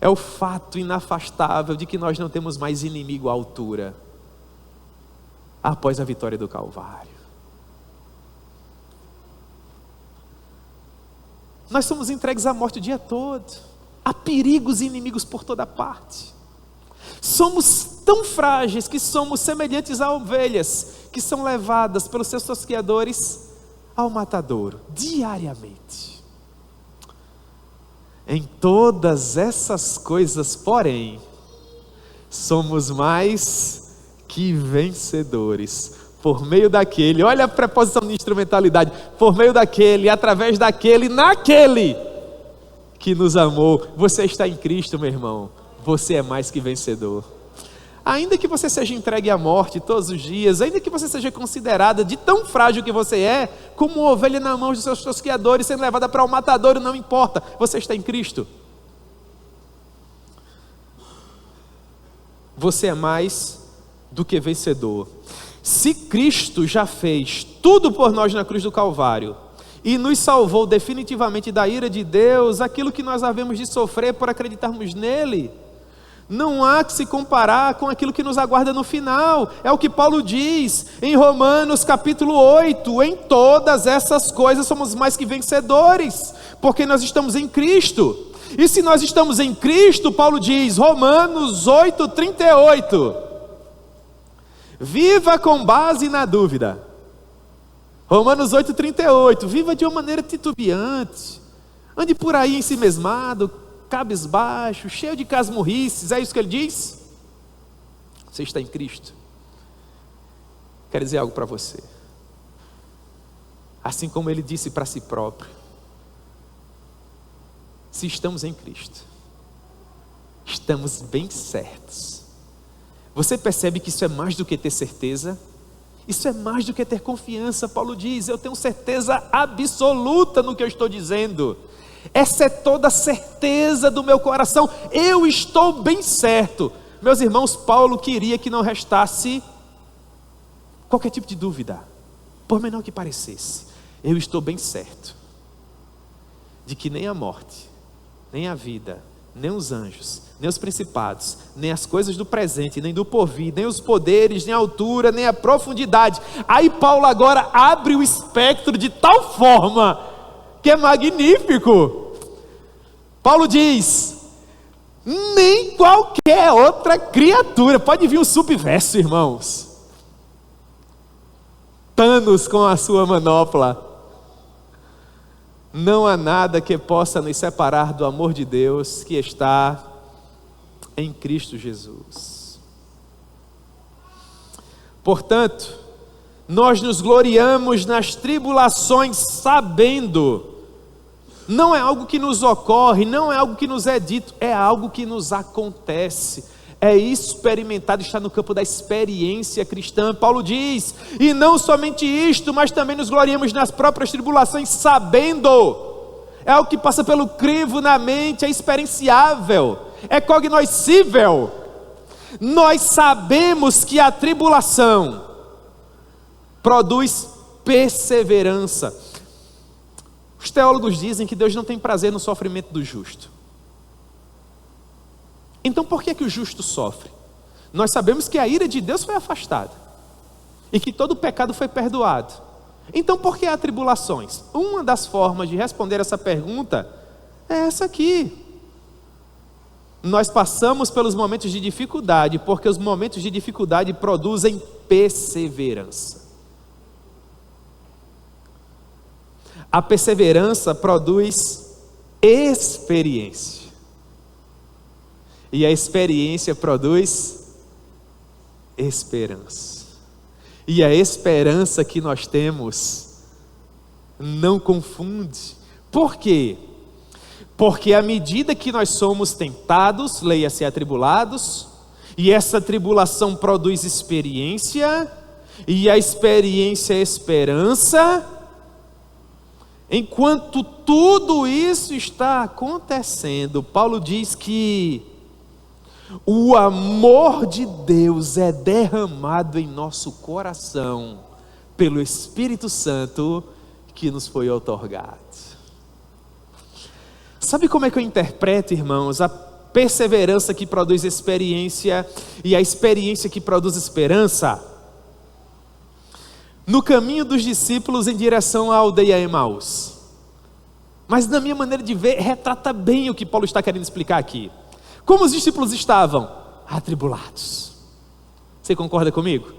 É o fato inafastável de que nós não temos mais inimigo à altura após a vitória do Calvário. Nós somos entregues à morte o dia todo. Há perigos e inimigos por toda parte. Somos tão frágeis que somos semelhantes a ovelhas que são levadas pelos seus tosqueadores ao matadouro diariamente. Em todas essas coisas, porém, somos mais que vencedores por meio daquele, olha a preposição de instrumentalidade, por meio daquele, através daquele, naquele que nos amou. Você está em Cristo, meu irmão, você é mais que vencedor. ainda que você seja entregue à morte todos os dias, ainda que você seja considerada de tão frágil que você é, como uma ovelha na mão dos seus tosqueadores, sendo levada para o matadouro, não importa, você está em Cristo. Você é mais do que vencedor. Se Cristo já fez tudo por nós na cruz do Calvário, e nos salvou definitivamente da ira de Deus, aquilo que nós havemos de sofrer por acreditarmos nele, não há que se comparar com aquilo que nos aguarda no final. É o que Paulo diz em Romanos capítulo 8, em todas essas coisas somos mais que vencedores, porque nós estamos em Cristo. E se nós estamos em Cristo, Paulo diz, Romanos 8, 38, viva com base na dúvida. Romanos 8, 38, viva de uma maneira titubeante, ande por aí ensimesmado, cabisbaixo, cheio de casmurrices, é isso que ele diz? Você está em Cristo. Quero dizer algo para você, assim como ele disse para si próprio, se estamos em Cristo, estamos bem certos. Você percebe que isso é mais do que ter certeza? Isso é mais do que ter confiança. Paulo diz, eu tenho certeza absoluta no que eu estou dizendo. Essa é toda a certeza do meu coração. Eu estou bem certo. Meus irmãos, Paulo queria que não restasse qualquer tipo de dúvida, por menor que parecesse. Eu estou bem certo de que nem a morte, nem a vida, nem os anjos, nem os principados, nem as coisas do presente, nem do porvir, nem os poderes, nem a altura, nem a profundidade. Aí Paulo agora abre o espectro de tal forma que é magnífico. Paulo diz, nem qualquer outra criatura. Pode vir um subverso, irmãos. Thanos com a sua manopla. Não há nada que possa nos separar do amor de Deus que está em Cristo Jesus. Portanto, nós nos gloriamos nas tribulações sabendo, não é algo que nos ocorre, não é algo que nos é dito, é algo que nos acontece, é experimentado, está no campo da experiência cristã. Paulo diz, e não somente isto, mas também nos gloriamos nas próprias tribulações sabendo, é algo que passa pelo crivo na mente, é experienciável, é cognoscível. Nós sabemos que a tribulação produz perseverança. Os teólogos dizem que Deus não tem prazer no sofrimento do justo. Então por que o justo sofre? Nós sabemos que a ira de Deus foi afastada e que todo pecado foi perdoado. Então por que há tribulações? Uma das formas de responder essa pergunta é essa aqui. Nós passamos pelos momentos de dificuldade, porque os momentos de dificuldade produzem perseverança. A perseverança produz experiência. E a experiência produz esperança. E a esperança que nós temos não confunde. Por quê? Porque à medida que nós somos tentados, leia-se atribulados, e essa tribulação produz experiência, e a experiência é esperança, enquanto tudo isso está acontecendo, Paulo diz que o amor de Deus é derramado em nosso coração pelo Espírito Santo que nos foi outorgado. Sabe como é que eu interpreto, irmãos, a perseverança que produz experiência e a experiência que produz esperança? No caminho dos discípulos em direção à aldeia Emaús. Mas na minha maneira de ver, retrata bem o que Paulo está querendo explicar aqui. Como os discípulos estavam? Atribulados. Você concorda comigo?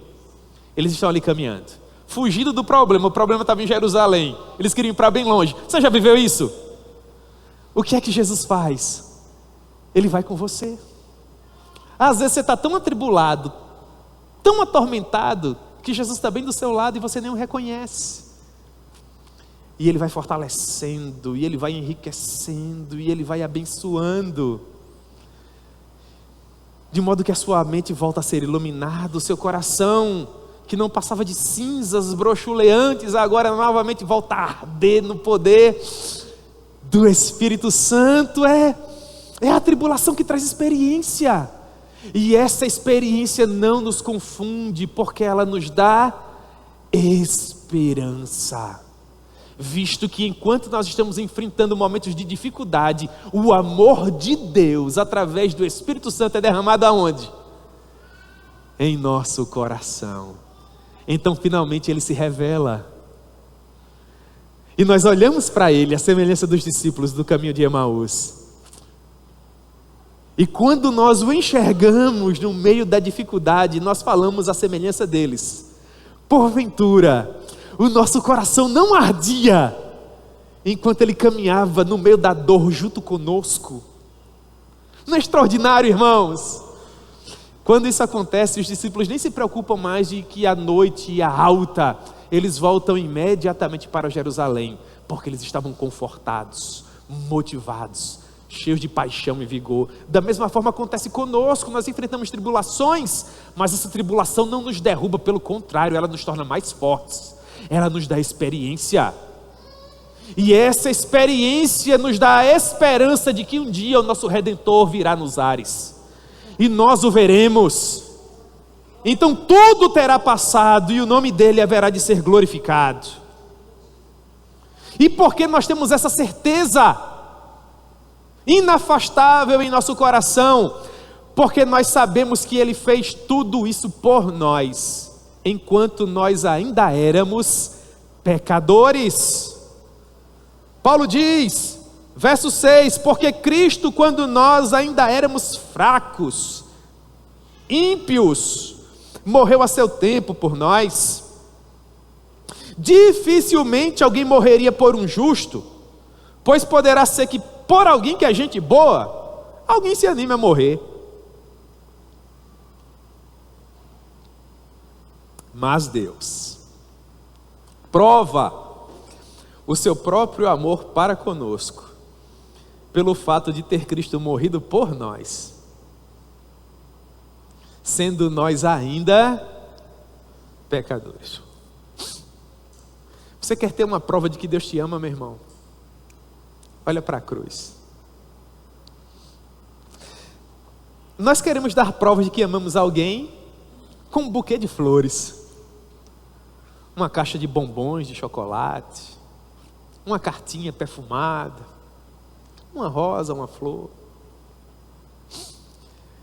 Eles estão ali caminhando, fugindo do problema. O problema estava em Jerusalém, eles queriam ir para bem longe. Você já viveu isso? O que é que Jesus faz? Ele vai com você. Às vezes você está tão atribulado, tão atormentado, que Jesus está bem do seu lado e você nem o reconhece. E Ele vai fortalecendo, e Ele vai enriquecendo, e Ele vai abençoando. de modo que a sua mente volta a ser iluminada, o seu coração, que não passava de cinzas broxuleantes, agora novamente volta a arder no poder do Espírito Santo. É a tribulação que traz experiência, e essa experiência não nos confunde, porque ela nos dá esperança, visto que enquanto nós estamos enfrentando momentos de dificuldade, o amor de Deus através do Espírito Santo é derramado aonde? Em nosso coração. Então finalmente ele se revela, e nós olhamos para ele, a semelhança dos discípulos do caminho de Emaús, e quando nós o enxergamos no meio da dificuldade, nós falamos a semelhança deles. Porventura o nosso coração não ardia enquanto ele caminhava no meio da dor junto conosco? Não é extraordinário, irmãos? Quando isso acontece, os discípulos nem se preocupam mais de que a noite ia alta, eles voltam imediatamente para Jerusalém, porque eles estavam confortados, motivados, cheios de paixão e vigor. Da mesma forma acontece conosco, nós enfrentamos tribulações, mas essa tribulação não nos derruba, pelo contrário, ela nos torna mais fortes, ela nos dá experiência, e essa experiência nos dá a esperança de que um dia o nosso Redentor virá nos ares, e nós o veremos. Então tudo terá passado, e o nome dele haverá de ser glorificado. E porque nós temos essa certeza inafastável em nosso coração? Porque nós sabemos que ele fez tudo isso por nós, enquanto nós ainda éramos pecadores. Paulo diz, verso 6, porque Cristo, quando nós ainda éramos fracos, ímpios, morreu a seu tempo por nós. Dificilmente alguém morreria por um justo, pois poderá ser que por alguém que é gente boa, alguém se anime a morrer. Mas Deus prova o seu próprio amor para conosco, pelo fato de ter Cristo morrido por nós, sendo nós ainda pecadores. Você quer ter uma prova de que Deus te ama, meu irmão? Olha para a cruz. Nós queremos dar prova de que amamos alguém com um buquê de flores, uma caixa de bombons de chocolate, uma cartinha perfumada, uma rosa, uma flor,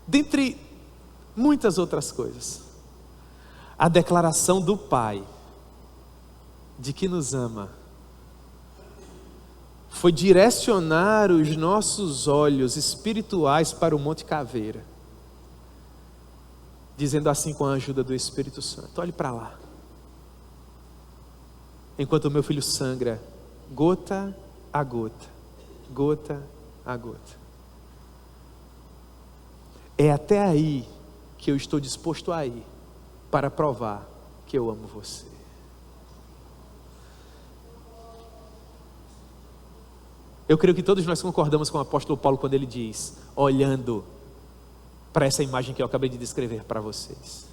dentre muitas outras coisas. A declaração do Pai de que nos ama foi direcionar os nossos olhos espirituais para o Monte Caveira, dizendo assim, com a ajuda do Espírito Santo: olhe para lá, enquanto o meu filho sangra, gota a gota, gota a gota. É até aí que eu estou disposto a ir, para provar que eu amo você. Eu creio que todos nós concordamos com o apóstolo Paulo quando ele diz, olhando para essa imagem que eu acabei de descrever para vocês: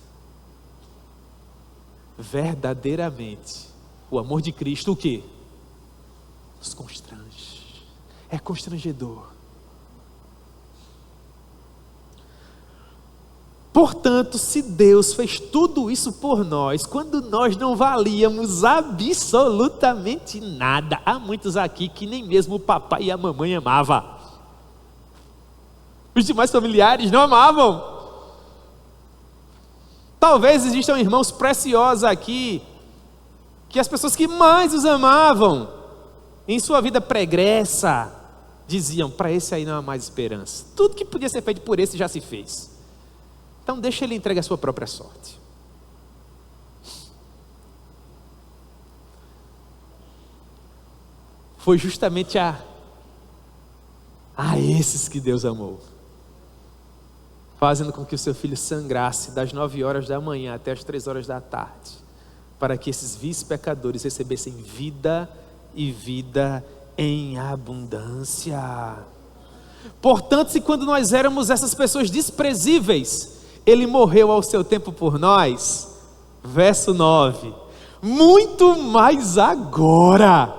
verdadeiramente, o amor de Cristo, o quê? Nos constrange, é constrangedor. Portanto, se Deus fez tudo isso por nós, quando nós não valíamos absolutamente nada, há muitos aqui que nem mesmo o papai e a mamãe amavam, os demais familiares não amavam. Talvez existam irmãos preciosos aqui, que as pessoas que mais os amavam, em sua vida pregressa, diziam, para esse aí não há mais esperança, tudo que podia ser feito por esse já se fez, então deixa ele entregar a sua própria sorte. Foi justamente a esses que Deus amou, fazendo com que o seu filho sangrasse das 9 horas da manhã até as 3 horas da tarde, para que esses vis pecadores recebessem vida e vida em abundância. Portanto, se quando nós éramos essas pessoas desprezíveis, Ele morreu ao seu tempo por nós, verso 9, muito mais agora,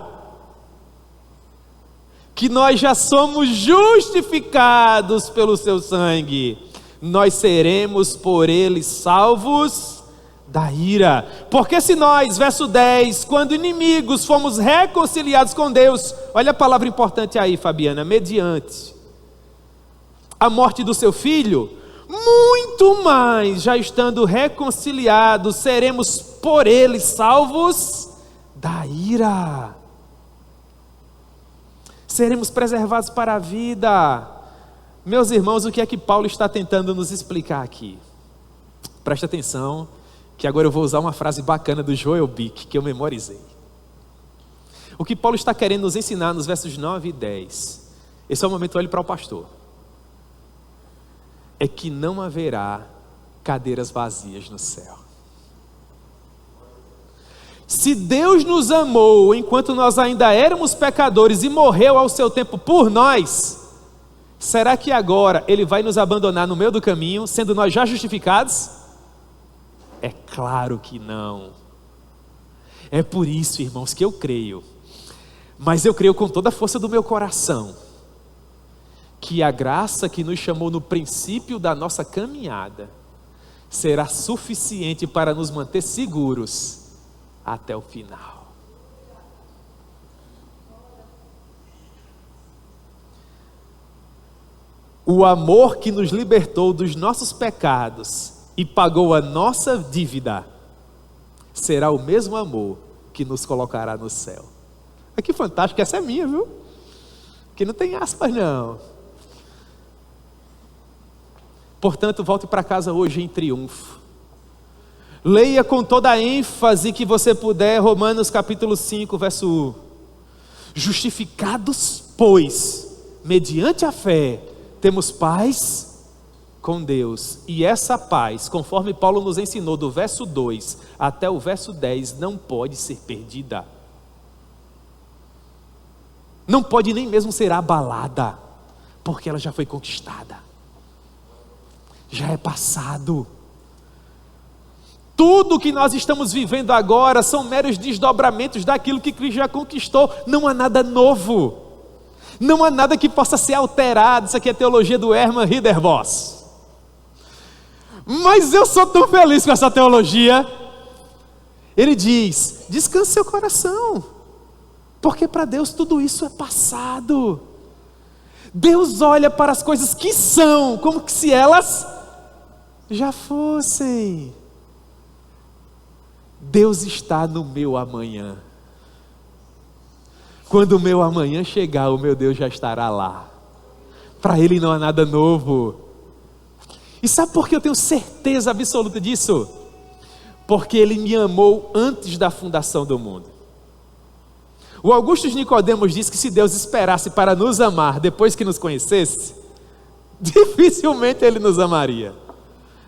que nós já somos justificados pelo seu sangue, nós seremos por Ele salvos da ira. Porque se nós, verso 10, quando inimigos fomos reconciliados com Deus, olha a palavra importante aí, Fabiana, mediante a morte do seu filho, muito mais, já estando reconciliados, seremos por Ele salvos da ira. Seremos preservados para a vida. Meus irmãos, o que é que Paulo está tentando nos explicar aqui? Presta atenção, que agora eu vou usar uma frase bacana do Joel Bick, que eu memorizei. O que Paulo está querendo nos ensinar nos versos 9 e 10, esse é o momento, olhe para o pastor, é que não haverá cadeiras vazias no céu. Se Deus nos amou enquanto nós ainda éramos pecadores e morreu ao seu tempo por nós, será que agora Ele vai nos abandonar no meio do caminho, sendo nós já justificados? É claro que não. É por isso, irmãos, que eu creio, mas eu creio com toda a força do meu coração, que a graça que nos chamou no princípio da nossa caminhada será suficiente para nos manter seguros até o final. O amor que nos libertou dos nossos pecados e pagou a nossa dívida será o mesmo amor que nos colocará no céu. Que fantástico, essa é minha, viu? Que não tem aspas não. Portanto, volte para casa hoje em triunfo. Leia com toda a ênfase que você puder Romanos capítulo 5, verso 1. Justificados, pois, mediante a fé, temos paz com Deus. E essa paz, conforme Paulo nos ensinou do verso 2 até o verso 10, não pode ser perdida. Não pode nem mesmo ser abalada, porque ela já foi conquistada. Já é passado. Tudo que nós estamos vivendo agora são meros desdobramentos daquilo que Cristo já conquistou. Não há nada novo, não há nada que possa ser alterado. Isso aqui é a teologia do Hermann Ridderbos. Mas eu sou tão feliz com essa teologia. Ele diz: descanse seu coração, porque para Deus tudo isso é passado. Deus olha para as coisas que são como que se elas já fossem. Deus está no meu amanhã. Quando o meu amanhã chegar, o meu Deus já estará lá. Para Ele não há nada novo. E sabe por que eu tenho certeza absoluta disso? Porque Ele me amou antes da fundação do mundo. O Augusto de Nicodemos diz que se Deus esperasse para nos amar depois que nos conhecesse, dificilmente Ele nos amaria.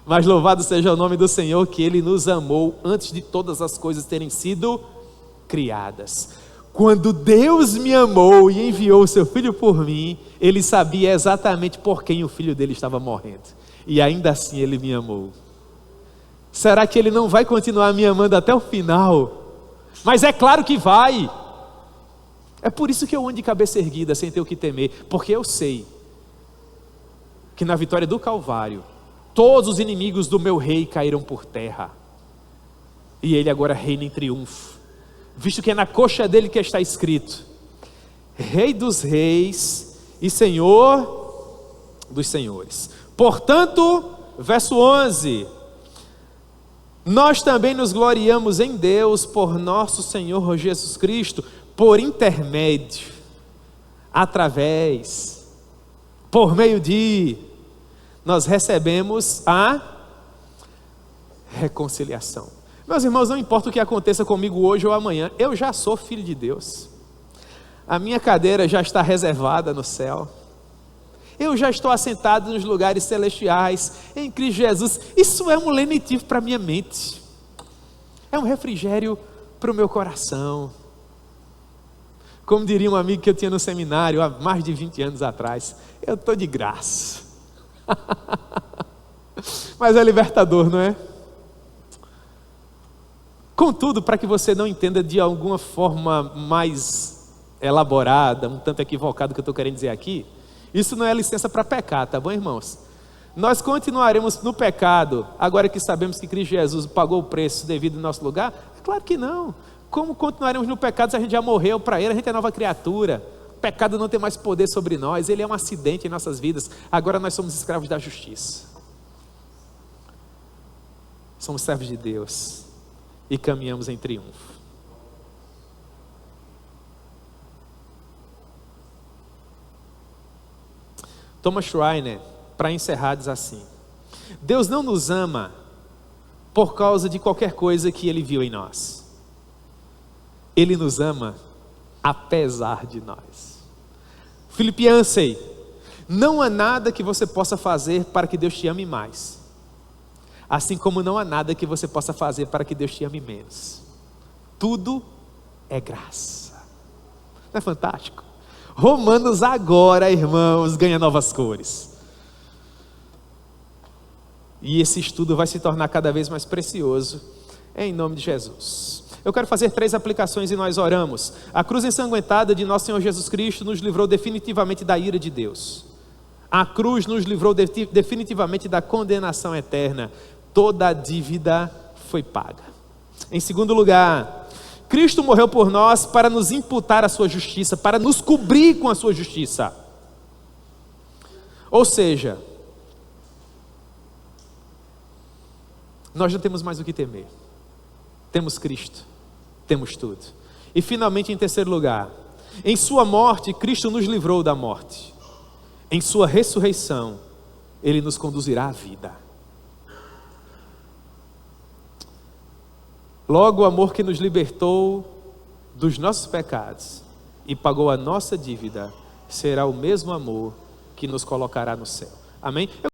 Mas louvado seja o nome do Senhor, que Ele nos amou antes de todas as coisas terem sido criadas. Quando Deus me amou e enviou o seu Filho por mim, Ele sabia exatamente por quem o Filho dele estava morrendo. E ainda assim Ele me amou. Será que Ele não vai continuar me amando até o final? Mas é claro que vai. É por isso que eu ando de cabeça erguida, sem ter o que temer. Porque eu sei que na vitória do Calvário, todos os inimigos do meu rei caíram por terra. E Ele agora reina em triunfo. Visto que é na coxa dele que está escrito: Rei dos reis e Senhor dos senhores. Portanto, verso 11: nós também nos gloriamos em Deus por nosso Senhor Jesus Cristo, por intermédio, através, por meio de, nós recebemos a reconciliação. Meus irmãos, não importa o que aconteça comigo hoje ou amanhã, eu já sou filho de Deus. A minha cadeira já está reservada no céu. Eu já estou assentado nos lugares celestiais, em Cristo Jesus. Isso é um lenitivo para a minha mente. É um refrigério para o meu coração. Como diria um amigo que eu tinha no seminário há mais de 20 anos atrás, eu estou de graça. Mas é libertador, não é? Contudo, para que você não entenda de alguma forma mais elaborada, um tanto equivocado que eu estou querendo dizer aqui, isso não é licença para pecar, tá bom, irmãos? Nós continuaremos no pecado, agora que sabemos que Cristo Jesus pagou o preço devido no nosso lugar? É claro que não. Como continuaremos no pecado se a gente já morreu para Ele, a gente é nova criatura? O pecado não tem mais poder sobre nós, ele é um acidente em nossas vidas. Agora nós somos escravos da justiça. Somos servos de Deus e caminhamos em triunfo. Thomas Schreiner, para encerrar, diz assim: Deus não nos ama por causa de qualquer coisa que Ele viu em nós. Ele nos ama apesar de nós. Philip Yancey: não há nada que você possa fazer para que Deus te ame mais, assim como não há nada que você possa fazer para que Deus te ame menos. Tudo é graça. Não é fantástico? Romanos agora, irmãos, ganha novas cores. E esse estudo vai se tornar cada vez mais precioso, em nome de Jesus. Eu quero fazer 3 aplicações e nós oramos. A cruz ensanguentada de nosso Senhor Jesus Cristo nos livrou definitivamente da ira de Deus. A cruz nos livrou definitivamente da condenação eterna. Toda a dívida foi paga. Em segundo lugar, Cristo morreu por nós para nos imputar a sua justiça, para nos cobrir com a sua justiça. Ou seja, nós não temos mais o que temer. Temos Cristo, temos tudo. E finalmente, em terceiro lugar, em sua morte, Cristo nos livrou da morte. Em sua ressurreição, Ele nos conduzirá à vida. Logo, o amor que nos libertou dos nossos pecados e pagou a nossa dívida será o mesmo amor que nos colocará no céu. Amém?